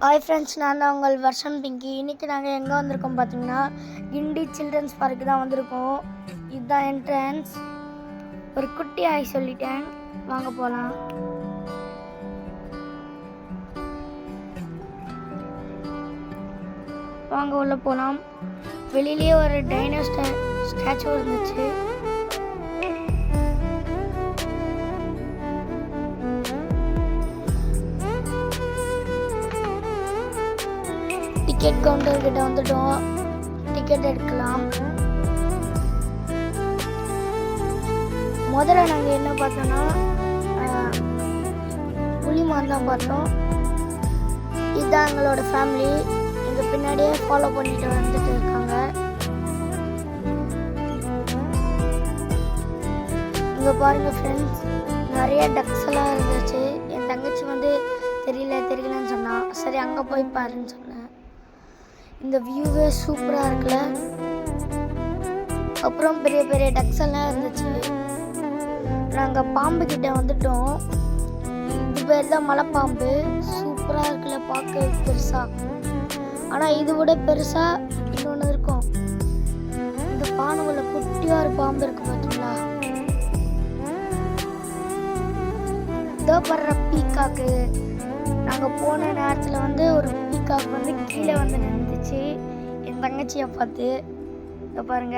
Hi friends, நான் தான் உங்கள் வர்ஷன் பிங்கி. இன்றைக்கி நாங்கள் எங்கே வந்திருக்கோம் பார்த்தீங்கன்னா, கிண்டி சில்ட்ரன்ஸ் பார்க்கு தான் வந்திருக்கோம். இதுதான் என்ட்ரன்ஸ். ஒரு குட்டி ஆய் சொல்லிட்டேன், வாங்க போகலாம். வாங்க உள்ள போகலாம். வெளியிலேயே ஒரு டைனோ ஸ்டாச்சு இருந்துச்சு. டிக்கெட் கவுண்டர் கிட்ட வந்துட்டோம். டிக்கெட் எடுக்கலாம். முதல்ல நாங்கள் என்ன பார்த்தோன்னா புலிமான் தான் பார்த்தோம். இதுதான் எங்களோட ஃபேமிலி. எங்கள் பின்னாடியே ஃபாலோ பண்ணிட்டு வந்துட்டு இருக்காங்க. இங்கே பாருங்கள் ஃப்ரெண்ட்ஸ், நிறைய டக்ஸ் எல்லாம் இருந்துச்சு. என் தங்கச்சி வந்து தெரியலன்னு சொன்னா. சரி அங்கே போய் பாருன்னு சொன்னேன். இந்த வியூவே சூப்பராக இருக்குல்ல. அப்புறம் பெரிய பெரிய டக்ஸ் எல்லாம் இருந்துச்சு. நாங்கள் பாம்பு கிட்ட வந்துட்டோம். இது பேர் தான் மலைப்பாம்பு. சூப்பராக இருக்குல்ல, பார்க்க பெருசாக. ஆனால் இது விட பெருசாக இன்னொன்று இருக்கும். இந்த பானைக்குள்ள குட்டியாக ஒரு பாம்பு இருக்கு பார்த்தீங்களா. இதோ படுற பீக்காக்கு. நாங்கள் போன நேரத்தில் வந்து ஒரு பீக்காக்கு வந்து கீழே வந்து நின்றுச்சு என் தங்கச்சியை பார்த்து. இதை பாருங்க.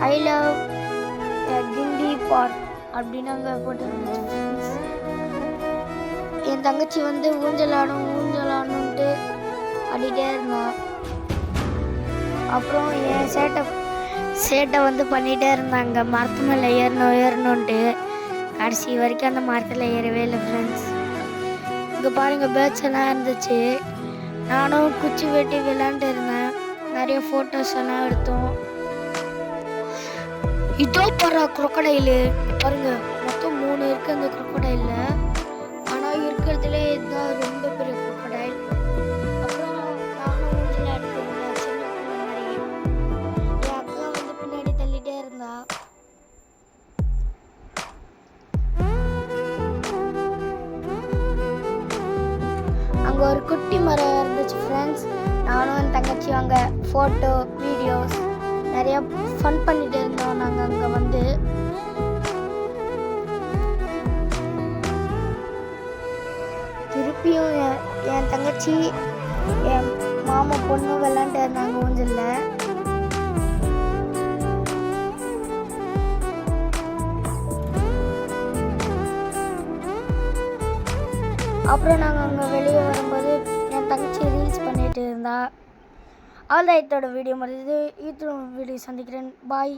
ஐ லவ் கிண்டி பார்க் அப்படின்னு அங்கே போட்டு இருந்துச்சு. என் தங்கச்சி வந்து ஊஞ்சலாடணுன்ட்டு ஆடிட்டே இருந்தான். அப்புறம் என் சேட்டை வந்து பண்ணிகிட்டே இருந்தாங்க. மரத்து மேலே ஏறணுன்ட்டு கடைசி வரைக்கும் அந்த மரத்தில் ஏறவே இல்லை ஃப்ரெண்ட்ஸ். இங்கே பாருங்கள், பேர்ட்ஸ் எல்லாம் இருந்துச்சு. நானும் குச்சி வெட்டி விளையாண்டு இருந்தேன். நிறைய ஃபோட்டோஸ் எல்லாம் எடுத்தோம். இதோ பாரு குரோக்கடைலு பாருங்க. மொத்தம் 3 இருக்குது அந்த குரோக்கடைலில். ஆனால் இருக்கிறதுலே இதுதான் ரொம்ப பெரிய குரோக்கடைல். அப்புறம் நானும் ஊஞ்சல் எடுத்துருந்தேன் சின்ன பிள்ளை மாதிரி. என் அக்கா வந்து பின்னாடி தள்ளிட்டே இருந்தா. அங்கே ஒரு குட்டி மரம் இருந்துச்சு ஃப்ரெண்ட்ஸ். நானும் என் தங்கச்சி அங்கே ஃபோட்டோ வீடியோஸ் நிறைய ஃபன் பண்ணிட்டு இருந்தோம். நாங்கள் அங்கே வந்து திருப்பியும் என் தங்கச்சி என் மாமா பொண்ணு விளாண்டு இருந்தாங்க ஊஞ்சல்ல. அப்புறம் நாங்கள் அங்கே வெளியே வரும்போது என் தங்கச்சி ரீல்ஸ் பண்ணிட்டு இருந்தா. அவ்வளோதான் இதோட வீடியோ முடிஞ்சது. வீடியோ சந்திக்கிறேன். பாய்.